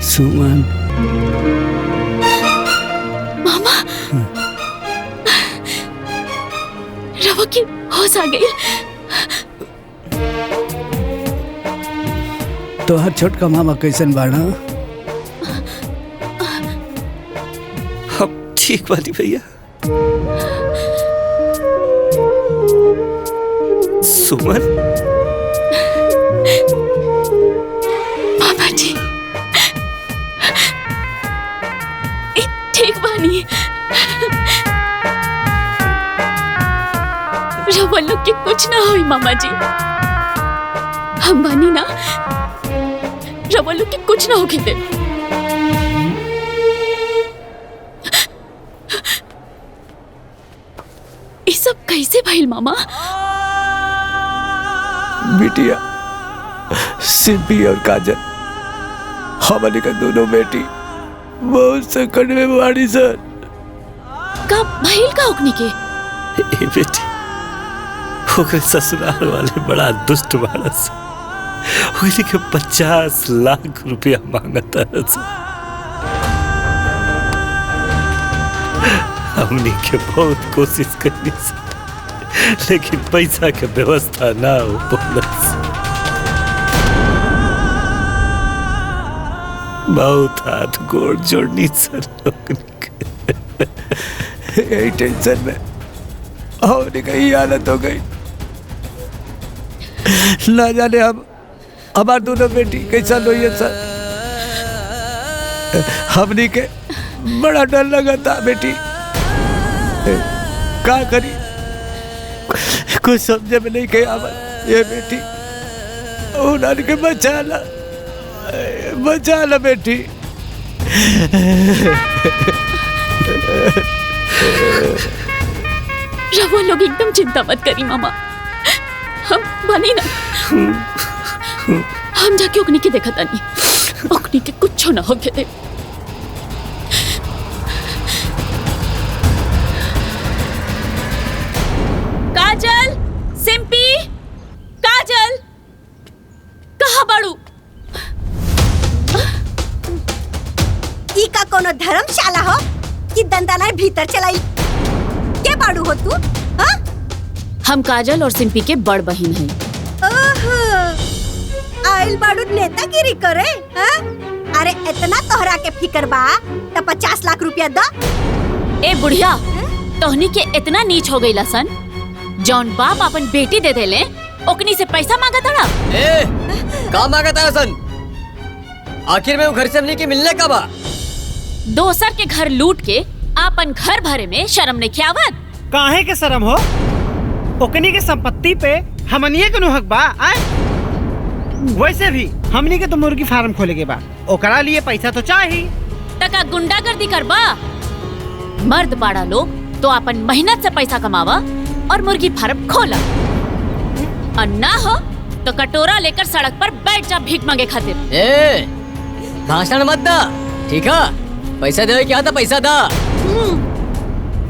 सुमन। मामा रवा की होश आ गई। तोहर छोटका मामा कैसन बाड़ा? अब ठीक बानी भैया। सुमन मामा जी ठीक बानी। रवा लोग के कुछ ना होई मामा जी। हम बानी ना, रवा लोग के कुछ ना होके दे। ये सब कैसे भइल मामा? बिटिया सिंपी और काजल हमारी का दोनों बेटी बहुत संकट में बाड़ी सर। का भइल का ओकनी के? ए बेटी ओकरे ससुराल वाले बड़ा दुष्ट बारस। ओकरे के 50 लाख रुपया मांगता है सर। हमने के बहुत कोशिश करनी सर, लेकिन पैसा के व्यवस्था ना हो पालस। बहुत हाथ गोड़ जोड़नी सर यही टेंशन में हमने कहीं हालत हो गई। ना जाने हम हमार दोनों बेटी कैसा लोइए सर। हमने के बड़ा डर लगा था बेटी। क्या करी कुछ समझे में नहीं कहा ये बेटी। उन्होंने के बचा ला बेटी। रवा लोग एकदम चिंता मत करी मामा। हम बनी ना, हम जाके ओकनी के देखा तानी। ओकनी के कुछ ना होके दे। काजल, सिंपी, काजल, कहाँ बाड़ू? ई का कोनो धर्मशाला हो कि दंदाना भीतर चलाई? के बाड़ू हो तू? हाँ? हम काजल और सिंपी के बड़ बहन हैं। ओहो, आइल बाड़ू नेतागिरी करे? हाँ? अरे इतना तोहरा के फिकर बा तो 50 लाख रुपया दो। ए बुढ़िया, तोहनी के इतना नीच हो गई लसन। जौन बाप अपन बेटी दे देले ओकनी से पैसा मांगा तड़ा। का मांगा तारा सन? आखिर में वो घर से हमने के मिलने का बा? दोसर के घर लूट के आपन घर भरे में शर्म नहीं खियावत? काहे के शर्म हो? ओकनी के संपत्ति पे हमनिए के हक बा। वैसे भी हमनी के तो मुर्गी फार्म खोले के बा, ओकरा लिए पैसा तो चाहिए। टका गुंडागर्दी करबा? मर्द बाड़ा लोग तो अपन मेहनत से पैसा कमावा और मुर्गी फार्म खोला। और ना हो तो कटोरा लेकर सड़क पर बैठ जा भीख मांगे खातिर। भाषण मत दा, ठीक है? पैसा दे क्या था पैसा दा।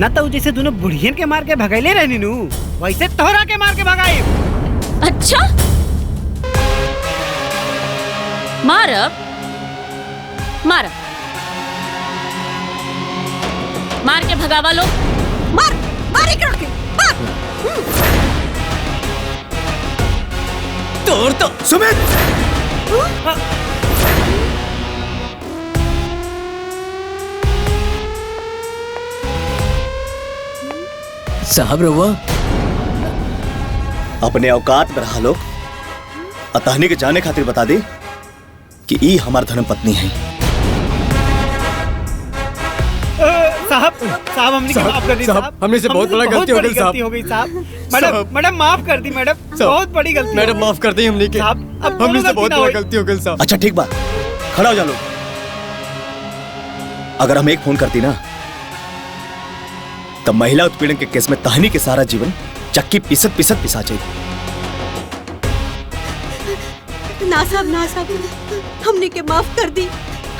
न तो जैसे दोनों बुढ़ियन के मार के भगाइले रहनी नू, वैसे तोहरा के मार के भगाई। अच्छा मारब मारब, मार के भगावा लो। मार मार एक रखे मार। तोड़ तो सुमित साहब रहुआ अपने औकात में रहा लोग। अतहनी के जाने खातिर बता दे कि ई हमार धर्म पत्नी है। साहब हमने के माफ कर दी साहब। हमने से बहुत बड़ा गलती हो गई साहब। मैडम माफ कर दी मैडम, बहुत बड़ी गलती। मैडम माफ कर दी हमने के। अब हमने से बहुत बड़ा गलती हो गई साहब। अच्छा ठीक बा, खड़ा हो जा लोग। अगर हम एक फोन करती ना तब महिला उत्पीड़न के केस में तहनी के सारा जीवन चक्की पिसत पिसत पिसा जाए। ना साहब हमने के माफ कर दी।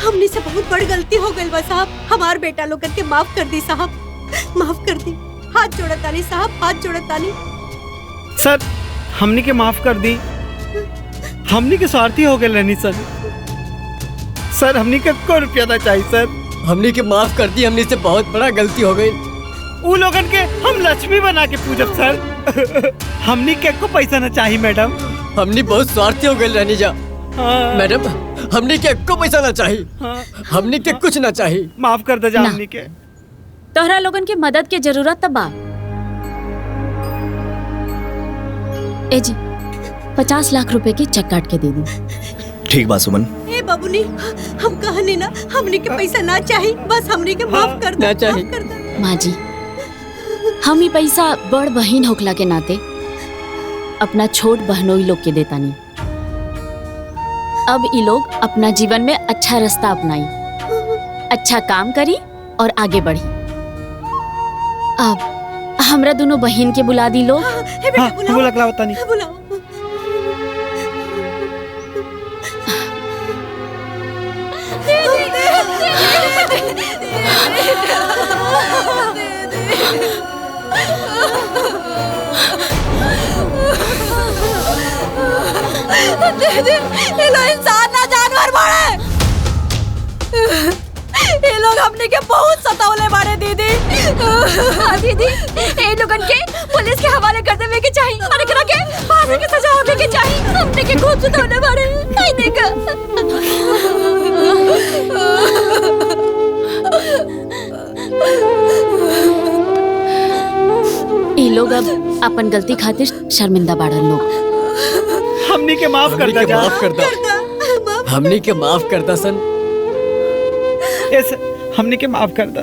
हमने से बहुत बड़ी गलती हो गई बा साहब। हमार बेटा लोग के माफ कर दी साहब, माफ कर दी। हाथ जोड़तानी साहब, हाथ जोड़तानी। सर हमने के माफ कर दी। हमने के स्वार्थी हो गए रहनी सर। सर हमनी के को रुपया ना चाहिए सर। हमनी के माफ कर दी, हमनी से बहुत बड़ा गलती हो गई। उ लोगन के हम लक्ष्मी बना के पूजब सर। हमनी के को पैसा ना चाहिए मैडम। हमनी बहुत स्वार्थी हो गए रहनी जा। हाँ। मैडम हमनी के को पैसा ना चाहिए। हाँ। हमनी के कुछ ना चाहिए। माफ कर दे जा ना। हमनी के। तोहरा लोगन के मदद के जरूरत तब बा। ए जी 50 लाख रुपए की चेक काट के दे दी। ठीक बा सुमन। ए बाबूनी, हम कहने ना हमने के पैसा ना चाहिए, बस हमने के माफ कर दो। ना चाहिए। माफ कर दो। माँ जी, हम ही पैसा बड़ बहन होखला के नाते अपना छोट बहनोई लोग के देता नहीं। अब ये लोग अपना जीवन में अच्छा रास्ता अपनाई, अच्छा काम करी और आगे बढ़ी। अब हमरा दोनों बहन के बुला दी लोग। हे बेटा हाँ, बुलाओ। बुला के लाओ तनी। बुलाओ। ये लोग इंसान ना जानवर बाड़े। ये लोग हमने के बहुत सतावले बाड़े दीदी। हाँ दीदी, ये लोगन के पुलिस के हवाले कर देवे के चाहिए और एकरा के फांसी की सजा होवे के चाहिए। हमने के खूब सतावले बाड़े। नहीं देखा। ये लोग अब अपन गलती खातिर शर्मिंदा बाड़न लोग। हमनी के माफ कर हमनी दे के जा। माफ कर दा। हमनी के माफ कर दा सन। ऐसे हमनी के माफ कर दा।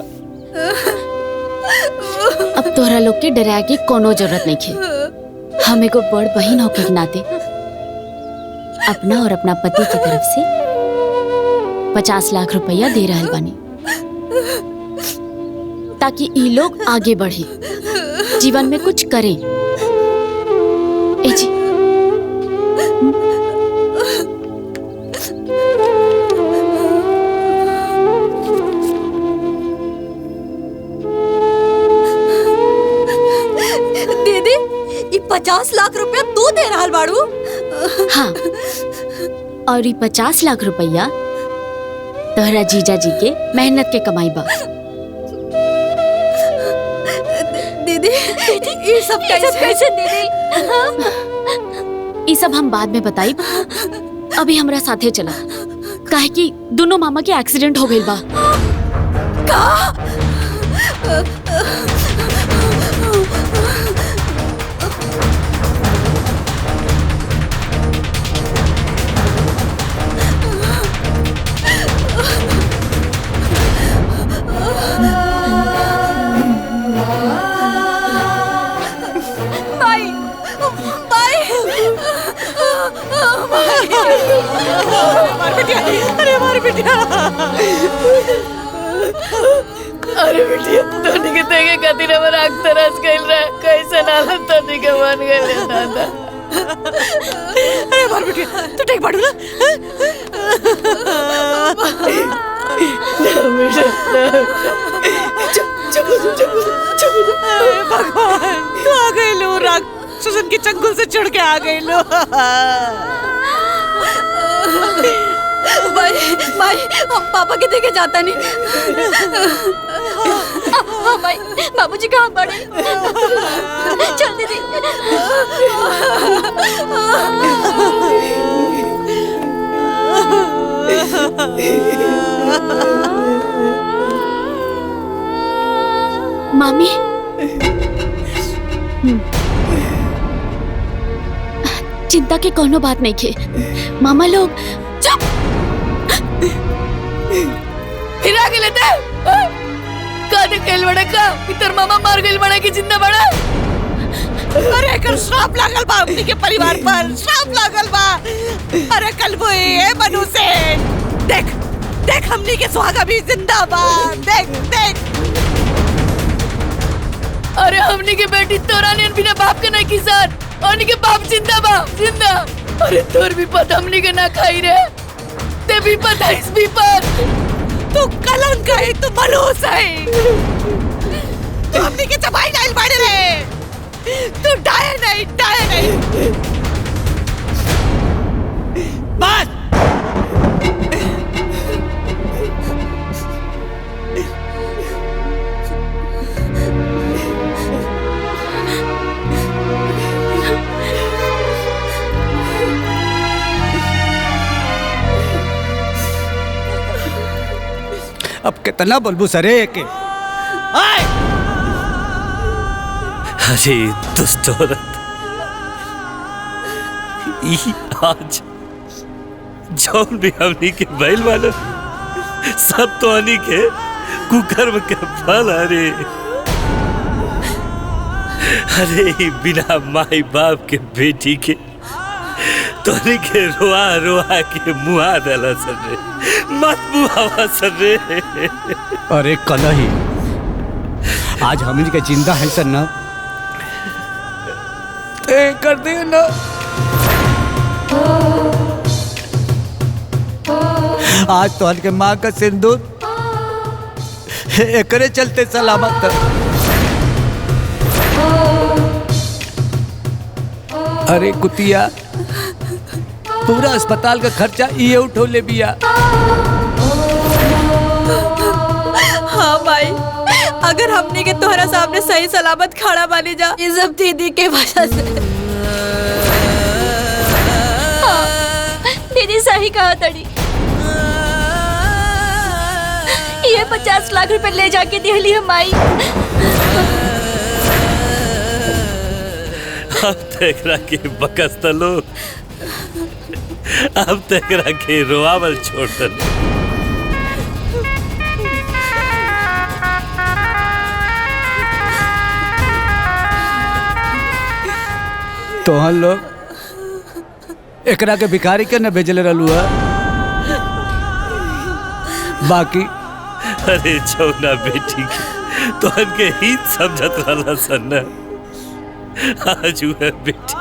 अब तोहरा लोग के डरा के कोनो जरूरत नहीं खे। हमें को बड़ बहन होके के नाते अपना और अपना पति की तरफ से 50 लाख रुपया दे रहल बानी, ताकि ये लोग आगे बढ़े, जीवन में कुछ करे। ए जी दीदी, ये 50 लाख रुपया तू दे रहल बाड़ू? हाँ, और ये 50 लाख रुपया तोहरा जीजा जी के मेहनत के कमाई बा। दीदी, ये सब कैसे दीदी? ये सब हम बाद में बताई। अभी हमरा साथे चला, काहे कि दोनों मामा के एक्सीडेंट हो गइल बा। भाई, भाई, अरे हमारी बिटिया। अरे बिटिया, तोनी के देखे खातिर हमर आँख तरस गइल रहे। कैसे नालत तोनी के मन गइल दादा। अरे हमारी बिटिया, तू ठीक बाड़ू ना? भगवान, तू आ गई लो। राक्षसन के चंगुल से चढ़ के आ गई लो। भाई, हम पापा के देखे जाता नहीं। हाँ भाई, बाबूजी कहाँ पड़े? चल दीदी। मामी, चिंता के कोनो बात नहीं खे। मामा लोग फिर आ गेले ते का देखेल बड़ा का इतर मामा मार गइल बड़ा की जिंदा बड़ा। अरे कल श्राप लागल बा अपनी के परिवार पर, श्राप लागल बा। अरे कल वो ये बनू से देख देख हमनी के सुहागा भी जिंदा बा। देख देख। अरे हमनी के बेटी तोरा ने बिना बाप के नहीं की सर, हमनी के बाप जिंदा बा, जिंदा। अरे तोर भी पता हमनी के ना खाई रे, ते भी पता इस भी पर। तू कलंक है, तू मलूस है। तू हमनी के चबाई डाल बाड़े रे। तू डाय नहीं। बस अब कितना बोलबू सरे के? अरे दुष्ट औरत, ई आज जौन भी हमनी के बैल वाला सब तो हनी के कुकर्म के फल। अरे बिना माई बाप के बेटी के तोरी के रोआ रोआ के मुआ डाला सर रे, मत मुआवा सर रे। अरे कल ही आज हमनी के जिंदा है सर ना, कर दे ना। आज तो के माँ का सिंदूर एकरे चलते सलामत। अरे कुतिया, पूरा अस्पताल का खर्चा ये उठो ले बिया। हाँ भाई, अगर हमने के तोहरा सामने सही सलामत खड़ा बानी जा, ये सब दीदी के वजह से। हाँ, दीदी सही कहा तड़ी। ये 50 लाख रुपए ले जाके दिहली हम आई। अब तेकरा के बकस तलो, अब तेकरा के रोआवल छोड़ तलो। तो हम लोग एकरा के भिखारी के न भेजले रहलू है। बाकी अरे जौना बेटी के तोहन के हित समझत रहला सन, आज वह बेटी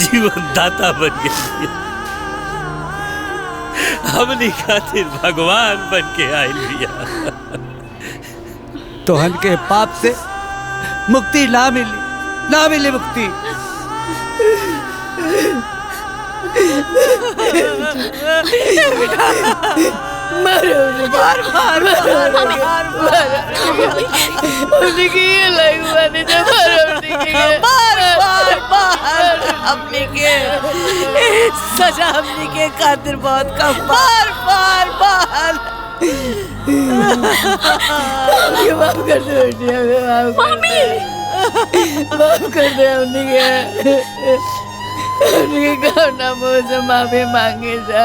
जीवन दाता बन गई। हमनी खातिर भगवान बन के आइल बिया। तोहन के पाप से मुक्ति ना मिली मुक्ति। सजा हमने के खातिर बहुत कम। बार माफ कर दे बेटी, माफ कर दे। हमने के कौना मुँह से माफी मांगे जा।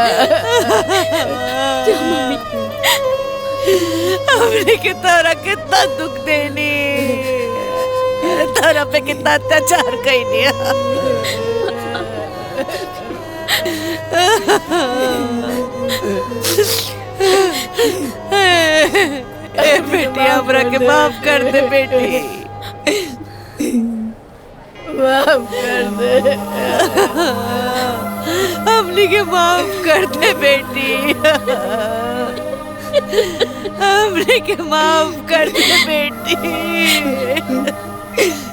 हमने के तोरा कितना दुख देनी, तोरा पे कितना अत्याचार कैनी। बेटी हमरा के माफ कर दे बेटी, माफ कर दे। हमने के माफ कर दे बेटी, हमने के माफ कर दे बेटी।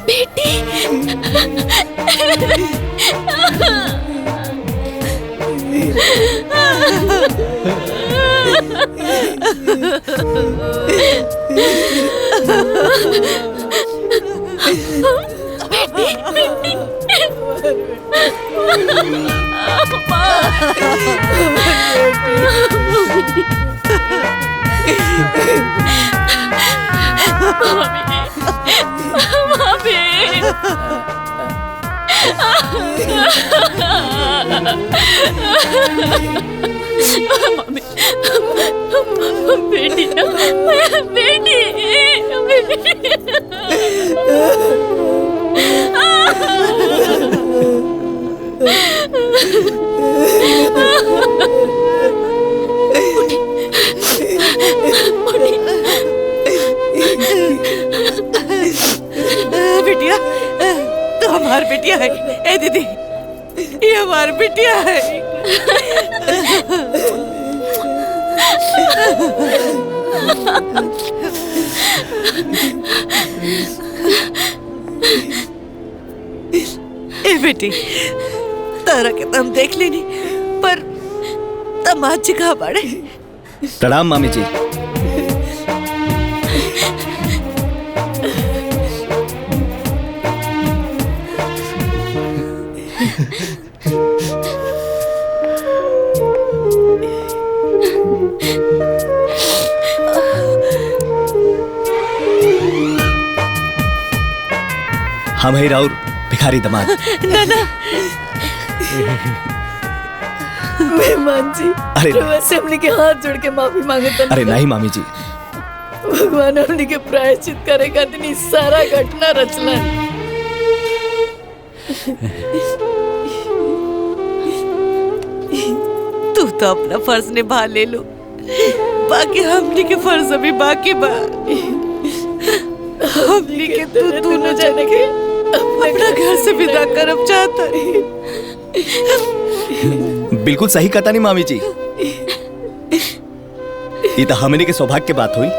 बेटी बिटिया, तो हमारी बिटिया है। ए दीदी, ये हमारी बिटिया है। ए बेटी, तारा के तम देख लेनी, पर तमाची कहाँ पड़े। प्रणाम मामी जी। हम है राउर भिखारी दमाद। मेहमान जी, अरे वैसे हमने के हाथ जोड़ के माफी मांगे तो अरे नहीं मामी जी, भगवान हमने के प्रायश्चित करे खातिर ई सारा घटना रचला। तू तो अपना फर्ज निभा ले लो, बाकी हमनी के फर्ज अभी बाकी बा। हमनी के तू दोनों जाने के अपना घर से विदा करब चाहता है। बिल्कुल सही कहता नहीं मामी जी, ये तो हमने के सौभाग्य की बात हुई।